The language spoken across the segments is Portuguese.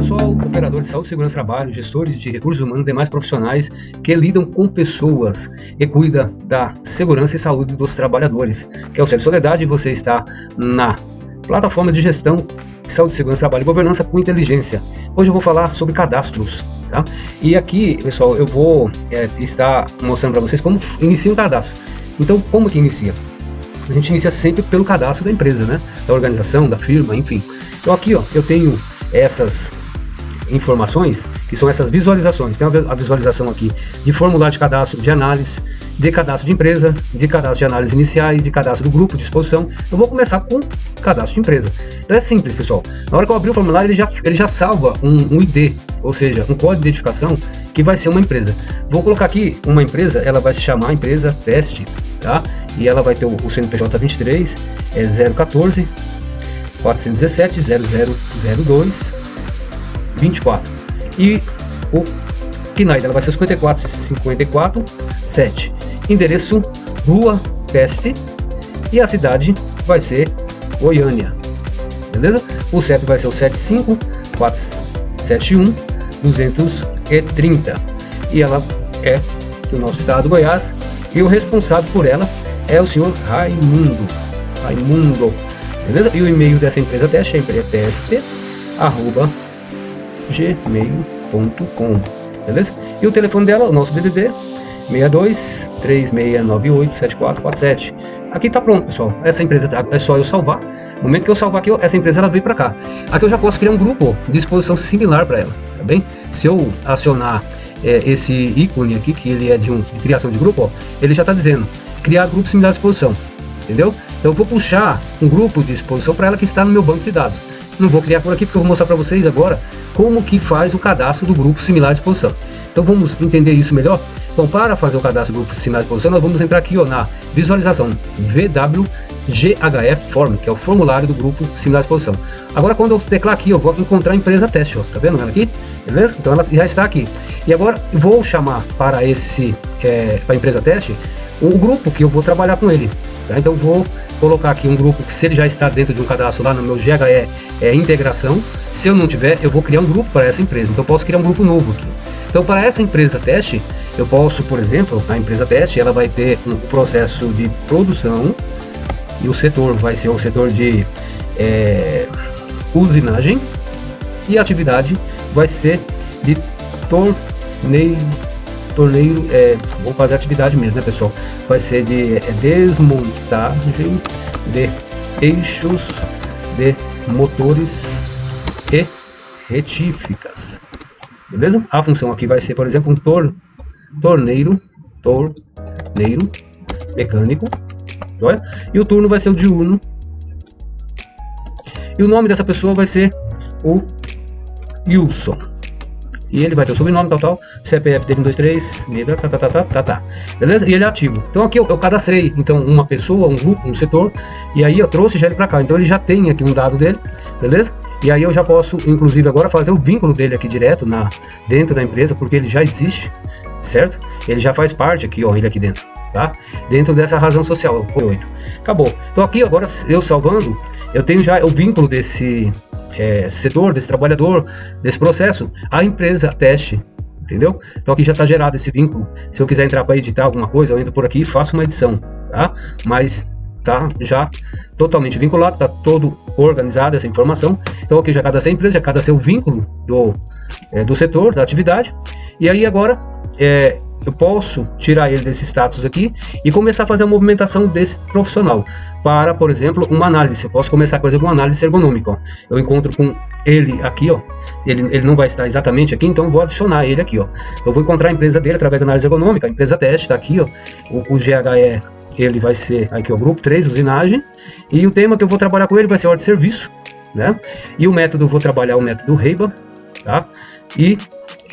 pessoal, operadores de saúde, segurança do trabalho, gestores de recursos humanos e demais profissionais que lidam com pessoas e cuida da segurança e saúde dos trabalhadores, que é o Sérgio Soledade, e você está na plataforma de gestão de saúde, segurança, trabalho e governança com inteligência. Hoje eu vou falar sobre cadastros, tá? E aqui, pessoal, eu vou estar mostrando para vocês como inicia um cadastro. Então, como que inicia? A gente inicia sempre pelo cadastro da empresa, né? Da organização, da firma, enfim. Então aqui, ó, eu tenho essas informações, que são essas visualizações. Tem a visualização aqui de formulário de cadastro, de análise, de cadastro de empresa, de cadastro de análise iniciais, de cadastro do grupo de exposição. Eu vou começar com cadastro de empresa. Então é simples, pessoal. Na hora que eu abrir o formulário, ele já salva um ID, ou seja, um código de identificação que vai ser uma empresa. Vou colocar aqui uma empresa, ela vai se chamar empresa teste, tá? E ela vai ter o CNPJ 23, 014 417 0002 24. E o KNAI dela vai ser 54 7. Endereço Rua Teste e a cidade vai ser Goiânia. Beleza? O CEP vai ser o 75 471 230. E ela é do nosso estado do Goiás. E o responsável por ela é o senhor Raimundo. Beleza? E o e-mail dessa empresa teste é empresateste@gmail.com. Beleza? E o telefone dela, o nosso DDD 62 3698 7447. Aqui tá pronto, pessoal. Essa empresa é só eu salvar. No momento que eu salvar aqui, essa empresa ela veio para cá. Aqui eu já posso criar um grupo de exposição similar para ela, tá bem? Se eu acionar esse ícone aqui, que ele é de criação de grupo, ó, ele já está dizendo criar grupo similar de exposição, entendeu? Então eu vou puxar um grupo de exposição para ela que está no meu banco de dados. Não vou criar por aqui porque eu vou mostrar para vocês agora como que faz o cadastro do grupo similar de exposição. Então vamos entender isso melhor? Então, para fazer o cadastro do grupo similar de exposição, nós vamos entrar aqui, ó, na visualização VWGHF Form, que é o formulário do grupo similar de exposição. Agora, quando eu teclar aqui, eu vou encontrar a empresa teste, ó, tá vendo ela aqui? Beleza? Então ela já está aqui. E agora vou chamar para a empresa teste o grupo que eu vou trabalhar com ele. Tá? Então vou colocar aqui um grupo que, se ele já está dentro de um cadastro lá no meu GHE integração, se eu não tiver, eu vou criar um grupo para essa empresa. Então eu posso criar um grupo novo aqui. Então, para essa empresa teste, eu posso, por exemplo, a empresa teste, ela vai ter um processo de produção e o setor vai ser o setor de usinagem e a atividade vai ser de torneiro, vou fazer atividade mesmo, né, pessoal? Vai ser de desmontagem de eixos de motores e retíficas. Beleza? A função aqui vai ser, por exemplo, um torneiro mecânico, olha? E o turno vai ser o diurno. E o nome dessa pessoa vai ser o Wilson. E ele vai ter o sobrenome, tal, CPF dele 123, beleza? E ele é ativo. Então aqui eu cadastrei, então, uma pessoa, um grupo, um setor, e aí eu trouxe já ele para cá. Então ele já tem aqui um dado dele, beleza? E aí eu já posso, inclusive, agora fazer o vínculo dele aqui direto dentro da empresa, porque ele já existe, certo? Ele já faz parte aqui, ó, ele aqui dentro, tá? Dentro dessa razão social, 8. Acabou. Então aqui agora eu salvando, eu tenho já o vínculo desse setor, desse trabalhador, desse processo, a empresa teste, entendeu? Então aqui já está gerado esse vínculo. Se eu quiser entrar para editar alguma coisa, eu entro por aqui e faço uma edição, tá? Mas tá já totalmente vinculado, tá todo organizado essa informação. Então aqui já cadastrei a empresa, já cadastrei o vínculo do setor, da atividade. E aí agora eu posso tirar ele desse status aqui e começar a fazer a movimentação desse profissional para, por exemplo, uma análise. Eu posso começar, por exemplo, uma análise ergonômica, ó. Eu encontro com ele aqui, ó. Ele não vai estar exatamente aqui, então eu vou adicionar ele aqui, ó. Eu vou encontrar a empresa dele através da análise ergonômica, a empresa teste está aqui, ó. O GHE, ele vai ser aqui, ó, grupo 3, usinagem. E o tema que eu vou trabalhar com ele vai ser ordem de serviço, né? E o método, eu vou trabalhar o método Reiba, tá? E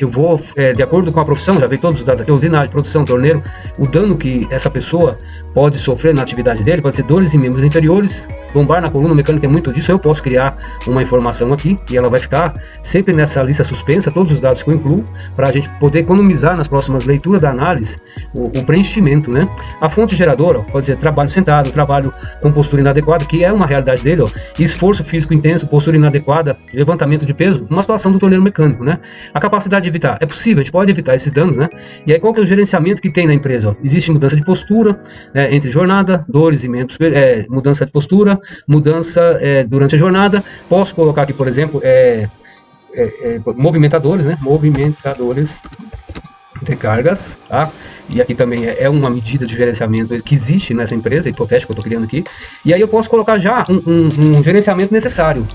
eu vou, de acordo com a profissão, já veio todos os dados aqui, usinagem, produção, torneiro, o dano que essa pessoa pode sofrer na atividade dele, pode ser dores em membros inferiores, lombar na coluna, o mecânico tem muito disso. Eu posso criar uma informação aqui e ela vai ficar sempre nessa lista suspensa, todos os dados que eu incluo, para a gente poder economizar nas próximas leituras da análise o preenchimento, né? A fonte geradora, pode dizer trabalho sentado, trabalho com postura inadequada, que é uma realidade dele, ó, esforço físico intenso, postura inadequada, levantamento de peso, uma situação do torneiro mecânico, né? A capacidade de evitar, é possível, a gente pode evitar esses danos, né? E aí qual que é o gerenciamento que tem na empresa, ó? Existe mudança de postura, entre jornada, dores e membros, mudança de postura, mudança durante a jornada. Posso colocar aqui, por exemplo, movimentadores, né? Movimentadores de cargas, tá? E aqui também é uma medida de gerenciamento que existe nessa empresa, hipotética que eu estou criando aqui. E aí eu posso colocar já um gerenciamento necessário,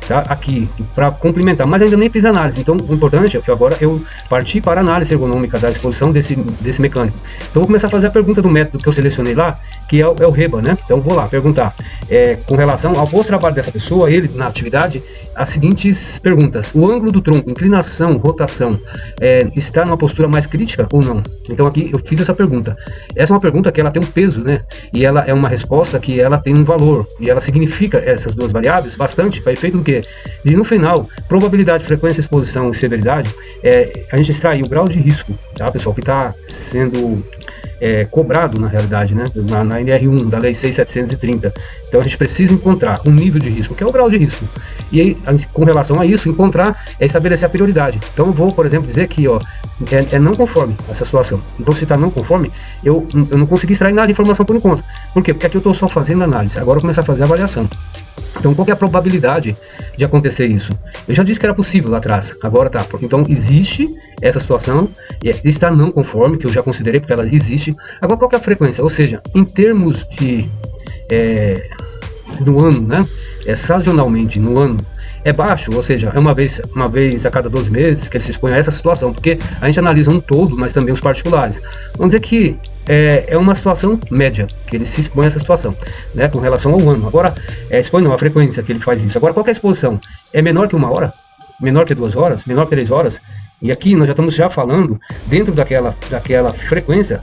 tá? Aqui, para complementar, mas ainda nem fiz análise. Então o importante é que agora eu parti para a análise ergonômica da exposição desse mecânico. Então vou começar a fazer a pergunta do método que eu selecionei lá, que é o REBA, né? Então vou lá perguntar, com relação ao posto-trabalho dessa pessoa, ele na atividade, as seguintes perguntas: o ângulo do tronco, inclinação, rotação, está numa postura mais crítica ou não? Então aqui eu fiz essa pergunta. Essa é uma pergunta que ela tem um peso, né? E ela é uma resposta que ela tem um valor, e ela significa essas duas variáveis bastante, para efeito do quê? E no final, probabilidade, frequência, exposição e severidade, a gente extrai o grau de risco, tá, pessoal, que está sendo cobrado na realidade, né, na NR1 da Lei 6.730. Então a gente precisa encontrar um nível de risco, que é o grau de risco, e aí, com relação a isso, encontrar estabelecer a prioridade. Então eu vou, por exemplo, dizer que não conforme essa situação. Então se está não conforme, eu não consegui extrair nada de informação por enquanto. Por quê? Porque aqui eu estou só fazendo análise, agora eu começo a fazer a avaliação. Então qual que é a probabilidade de acontecer isso? Eu já disse que era possível lá atrás, agora tá. Então existe essa situação, está não conforme, que eu já considerei porque ela existe. Agora qual que é a frequência? Ou seja, em termos de no ano, né? Sazonalmente no ano é baixo, ou seja, é uma vez a cada 12 meses que ele se expõe a essa situação, porque a gente analisa um todo, mas também os particulares. Vamos dizer que é uma situação média, que ele se expõe a essa situação, né, com relação ao ano. Agora, expõe não, a frequência que ele faz isso. Agora, qual que é a exposição? É menor que 1 hora? Menor que 2 horas? Menor que 3 horas? E aqui nós já estamos falando, dentro daquela frequência,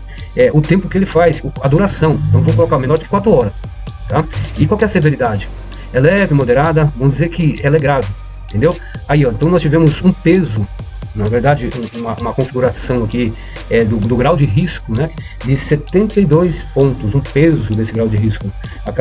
o tempo que ele faz, a duração. Então, vou colocar menor que 4 horas. Tá? E qual que é a severidade? É leve, moderada, vamos dizer que ela é grave, entendeu? Aí, ó, então nós tivemos um peso, na verdade, uma configuração aqui do grau de risco, né, de 72 pontos, um peso desse grau de risco, a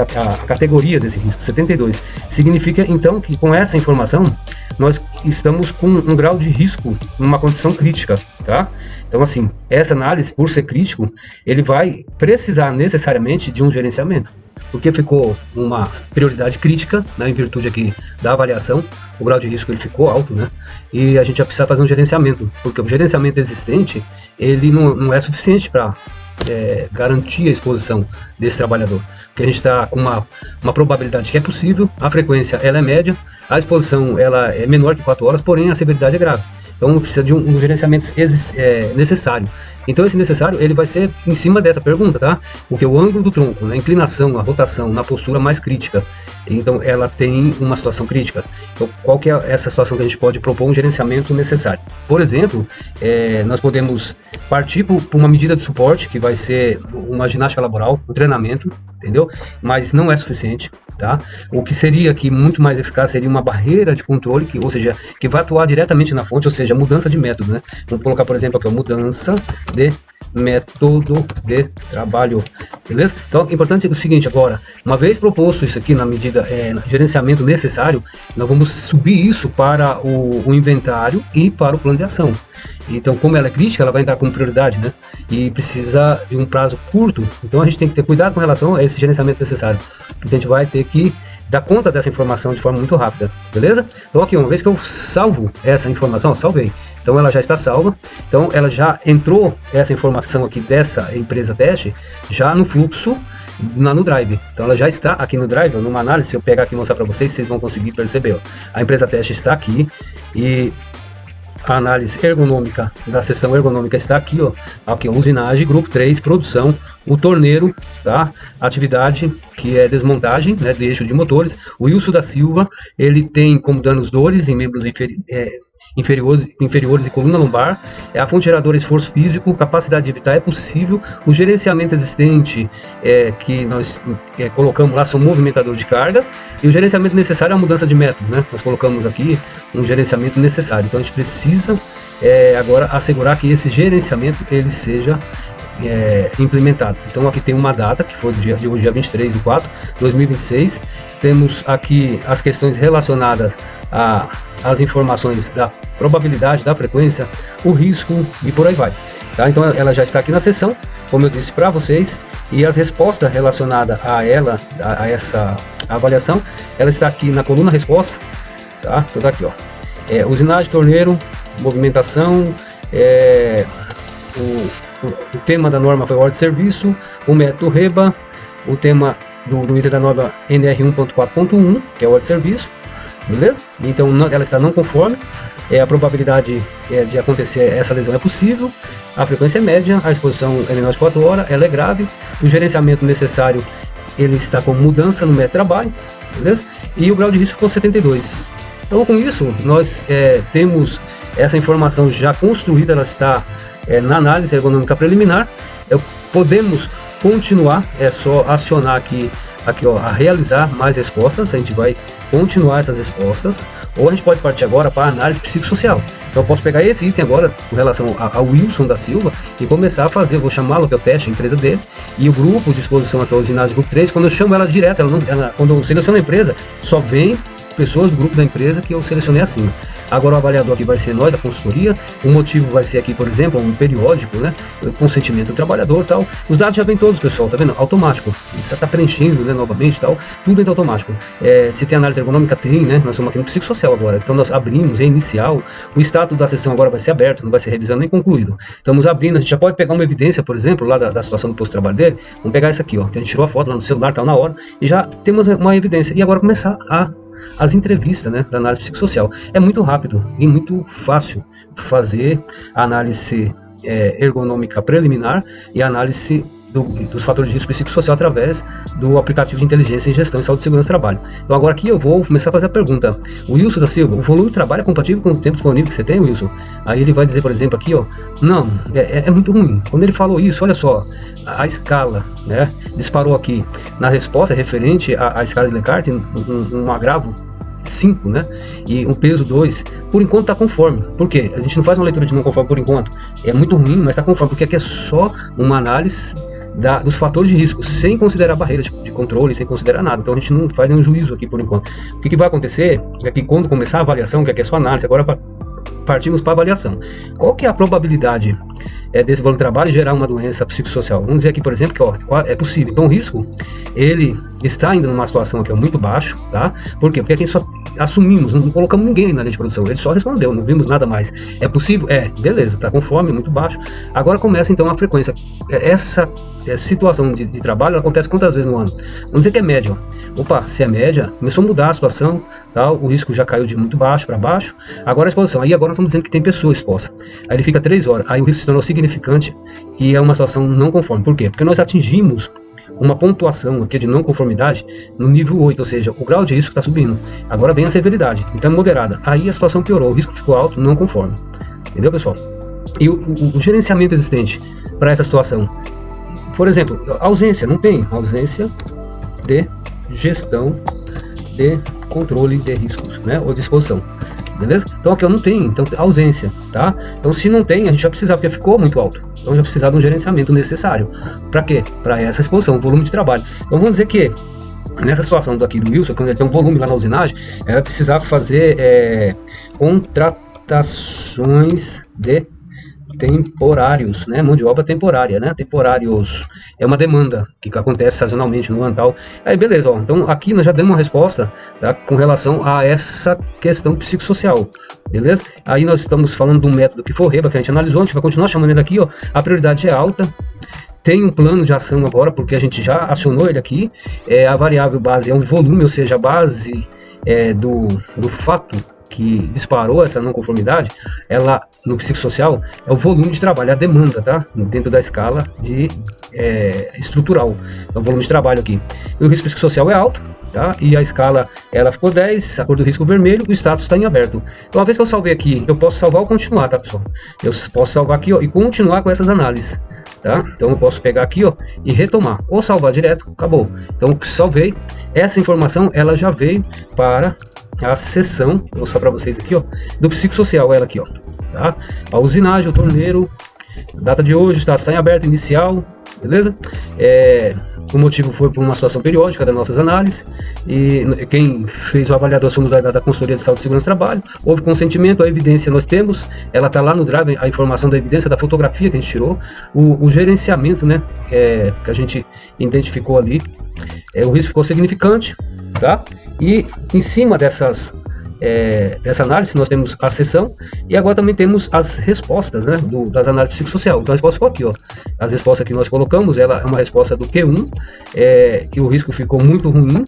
categoria desse risco, 72. Significa, então, que com essa informação, nós estamos com um grau de risco numa condição crítica, tá? Então, assim, essa análise, por ser crítico, ele vai precisar necessariamente de um gerenciamento. Porque ficou uma prioridade crítica, né, em virtude aqui da avaliação, o grau de risco ele ficou alto, né, e a gente já precisa fazer um gerenciamento, porque o gerenciamento existente, ele não é suficiente para garantir a exposição desse trabalhador, porque a gente está com uma probabilidade que é possível, a frequência ela é média, a exposição ela é menor que 4 horas, porém a severidade é grave. Então precisa de um gerenciamento necessário. Então esse necessário ele vai ser em cima dessa pergunta, tá? Porque o ângulo do tronco, a inclinação, a rotação, na postura mais crítica, então ela tem uma situação crítica. Então qual que é essa situação que a gente pode propor um gerenciamento necessário? Por exemplo, nós podemos partir por uma medida de suporte que vai ser uma ginástica laboral, um treinamento, entendeu? Mas não é suficiente. Tá? O que seria aqui muito mais eficaz seria uma barreira de controle, ou seja, que vai atuar diretamente na fonte, ou seja, mudança de método, né? Vamos colocar, por exemplo, aqui, mudança de método de trabalho, beleza? Então, o importante é o seguinte, agora, uma vez proposto isso aqui na medida, gerenciamento necessário, nós vamos subir isso para o inventário e para o plano de ação. Então, como ela é crítica, ela vai entrar como prioridade, né? E precisa de um prazo curto. Então, a gente tem que ter cuidado com relação a esse gerenciamento necessário, porque a gente vai ter que dar conta dessa informação de forma muito rápida, beleza? Então, aqui, uma vez que eu salvo essa informação, salvei. Então, ela já está salva. Então, ela já entrou essa informação aqui dessa empresa teste já no fluxo no Drive. Então, ela já está aqui no Drive, numa análise. Se eu pegar aqui e mostrar para vocês, vocês vão conseguir perceber. Ó. A empresa teste está aqui e a análise ergonômica da seção ergonômica está aqui, ó. Aqui, usinagem, grupo 3, produção, o torneiro, tá? Atividade que é desmontagem, né, de eixo de motores. O Wilson da Silva, ele tem como danos dores em membros inferiores e coluna lombar, a fonte geradora esforço físico, capacidade de evitar é possível, o gerenciamento existente que nós colocamos lá são movimentador de carga, e o gerenciamento necessário é a mudança de método, né? Nós colocamos aqui um gerenciamento necessário, então a gente precisa agora assegurar que esse gerenciamento ele seja implementado. Então aqui tem uma data que foi de hoje, dia 23/4/2026. Temos aqui as questões relacionadas às informações da probabilidade, da frequência, o risco e por aí vai, tá? Então ela já está aqui na seção, como eu disse para vocês, e as respostas relacionadas a essa avaliação, ela está aqui na coluna resposta, tá? Tudo aqui, ó. Usinagem, torneiro, movimentação, o tema da norma foi ordem de serviço, o método REBA, o tema do item da norma NR1.4.1, que é ordem de serviço, beleza? Então ela está não conforme, a probabilidade de acontecer essa lesão é possível, a frequência é média, a exposição é menor de 4 horas, ela é grave, o gerenciamento necessário ele está com mudança no método de trabalho, beleza? E o grau de risco ficou 72. Então com isso nós temos essa informação já construída, ela está na análise ergonômica preliminar. Podemos continuar, é só acionar aqui ó, a realizar mais respostas. A gente vai continuar essas respostas, ou a gente pode partir agora para a análise psicossocial. Então eu posso pegar esse item agora com relação ao Wilson da Silva e começar a fazer, vou chamá-lo, que é o teste, a empresa dele, e o grupo de exposição até o ginásio grupo 3, quando eu chamo ela direto, quando eu seleciono a empresa, só vem pessoas do grupo da empresa que eu selecionei acima. Agora o avaliador aqui vai ser nós da consultoria, o motivo vai ser aqui, por exemplo, um periódico, né, consentimento do trabalhador, tal. Os dados já vêm todos, pessoal, tá vendo? Automático. Você está preenchendo, né, novamente, tal. Tudo entra automático. Se tem análise ergonômica, tem, né? Nós estamos aqui no psicossocial agora. Então nós abrimos, é inicial. O status da sessão agora vai ser aberto, não vai ser revisando nem concluído. Estamos abrindo, a gente já pode pegar uma evidência, por exemplo, lá da situação do posto de trabalho dele. Vamos pegar isso aqui, ó, que a gente tirou a foto lá no celular, tal, na hora, e já temos uma evidência. E agora começar as entrevistas, né, para análise psicossocial. É muito rápido e muito fácil fazer a análise ergonômica preliminar e a análise dos fatores de risco psicossocial através do aplicativo de inteligência em gestão e saúde e segurança do trabalho. Então agora aqui eu vou começar a fazer a pergunta. O Wilson da Silva, o volume de trabalho é compatível com o tempo disponível que você tem, Wilson? Aí ele vai dizer, por exemplo, aqui, ó, não, é muito ruim. Quando ele falou isso, olha só, a escala, né, disparou aqui na resposta referente à escala de Likert, um agravo 5, né? E um peso 2, por enquanto está conforme. Por quê? A gente não faz uma leitura de não conforme por enquanto. É muito ruim, mas está conforme, porque aqui é só uma análise dos fatores de risco, sem considerar barreiras de controle, sem considerar nada. Então a gente não faz nenhum juízo aqui por enquanto. O que vai acontecer é que quando começar a avaliação, que aqui é só análise, agora partimos para a avaliação. Qual que é a probabilidade desse volume de trabalho gerar uma doença psicossocial? Vamos dizer aqui, por exemplo, que ó, é possível. Então o risco, ele está ainda numa situação aqui, ó, muito baixo, tá? Por quê? Porque aqui só assumimos, não colocamos ninguém na linha de produção, ele só respondeu, não vimos nada mais. É possível? Beleza, tá conforme, muito baixo. Agora começa então a frequência. Essa situação de trabalho acontece quantas vezes no ano? Vamos dizer que é média, ó. Opa, se é média, começou a mudar a situação, tá? O risco já caiu de muito baixo para baixo. Agora a exposição, aí agora nós estamos dizendo que tem pessoa exposta. Aí ele fica 3 horas, aí o risco se tornou significante e é uma situação não conforme. Por quê? Porque nós atingimos uma pontuação aqui de não conformidade no nível 8, ou seja, o grau de risco está subindo. Agora vem a severidade, então é moderada. Aí a situação piorou, o risco ficou alto, não conforme. Entendeu, pessoal? E o gerenciamento existente para essa situação, por exemplo, ausência, não tem ausência de gestão de controle de riscos, né, ou de exposição. Beleza? Então aqui eu não tenho, então ausência, tá? Então se não tem, a gente vai precisar, porque ficou muito alto. Então já precisar de um gerenciamento necessário. Para quê? Para essa exposição, volume de trabalho. Então vamos dizer que nessa situação daqui do Wilson, quando ele tem um volume lá na usinagem, ele vai precisar fazer contratações de temporários, né? Mão de obra temporária, né? Temporários é uma demanda que acontece sazonalmente no ano tal. Aí beleza, ó. Então aqui nós já demos uma resposta, tá, com relação a essa questão psicossocial, beleza? Aí nós estamos falando de um método que foi o REBA, que a gente analisou, a gente vai continuar chamando ele aqui, ó. A prioridade é alta. Tem um plano de ação agora, porque a gente já acionou ele aqui. A variável base é um volume, ou seja, a base do fato que disparou essa não conformidade, ela no psicossocial é o volume de trabalho, a demanda, tá? Dentro da escala de estrutural, é o volume de trabalho aqui. E o risco psicossocial é alto, tá? E a escala ela ficou 10, a cor do risco vermelho, o status está em aberto. Então, uma vez que eu salvei aqui, eu posso salvar ou continuar, tá, pessoal? Eu posso salvar aqui, ó, e continuar com essas análises. Tá? Então eu posso pegar aqui, ó, e retomar, ou salvar direto, acabou. Então salvei, essa informação ela já veio para a seção, vou mostrar para vocês aqui, ó, do psicossocial, ela aqui, ó, tá? A usinagem, o torneiro, data de hoje, status está em aberto, inicial, beleza? O motivo foi por uma situação periódica das nossas análises, e quem fez o avaliador somos da Consultoria de Saúde e Segurança do Trabalho. Houve consentimento, a evidência nós temos, ela está lá no drive, a informação da evidência, da fotografia que a gente tirou, o gerenciamento, né, que a gente identificou ali, o risco ficou significante, tá? E em cima dessa análise nós temos a seção e agora também temos as respostas, né, das análises psicossocial. Então a resposta ficou aqui, ó. As respostas que nós colocamos, ela é uma resposta do Q1, que o risco ficou muito ruim.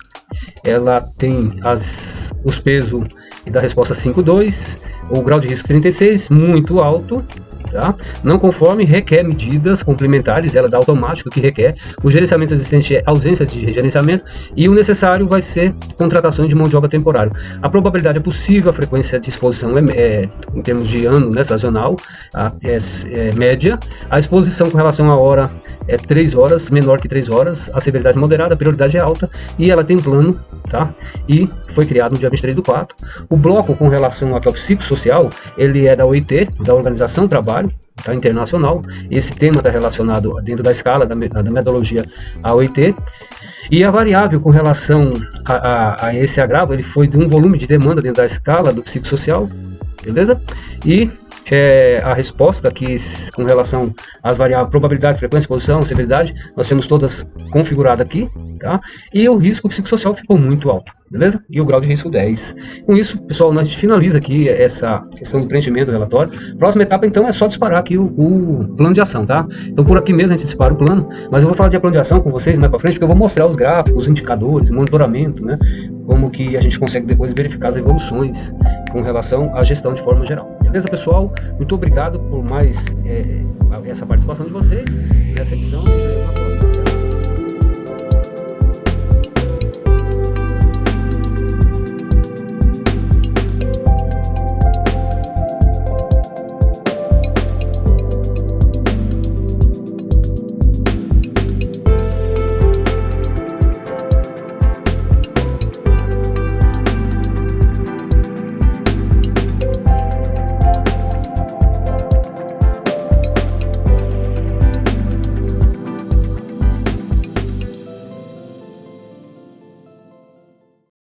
Ela tem os pesos da resposta 5,2, o grau de risco 36, muito alto. Tá? Não conforme, requer medidas complementares, ela dá automático que requer. O gerenciamento existente é ausência de gerenciamento e o necessário vai ser contratação de mão de obra temporária. A probabilidade é possível, a frequência de exposição em termos de ano, né, sazonal, é média. A exposição com relação à hora é 3 horas, menor que 3 horas. A severidade moderada, a prioridade é alta e ela tem plano, tá? E foi criado no dia 23/4. O bloco com relação ao psicossocial, ele é da OIT, da Organização do Trabalho, tá, internacional. Esse tema está relacionado dentro da escala da metodologia à OIT. E a variável com relação a esse agravo, ele foi de um volume de demanda dentro da escala do psicossocial, beleza? E a resposta aqui com relação às variáveis probabilidade, frequência, exposição, severidade, nós temos todas configuradas aqui, tá? E o risco psicossocial ficou muito alto, beleza? E o grau de risco 10. Com isso, pessoal, nós finaliza aqui essa questão do preenchimento do relatório. Próxima etapa, então, é só disparar aqui o plano de ação, tá? Então, por aqui mesmo a gente dispara o plano, mas eu vou falar de plano de ação com vocês mais para frente, porque eu vou mostrar os gráficos, os indicadores, monitoramento, né? Como que a gente consegue depois verificar as evoluções com relação à gestão de forma geral. Beleza, pessoal? Muito obrigado por mais essa participação de vocês nessa edição.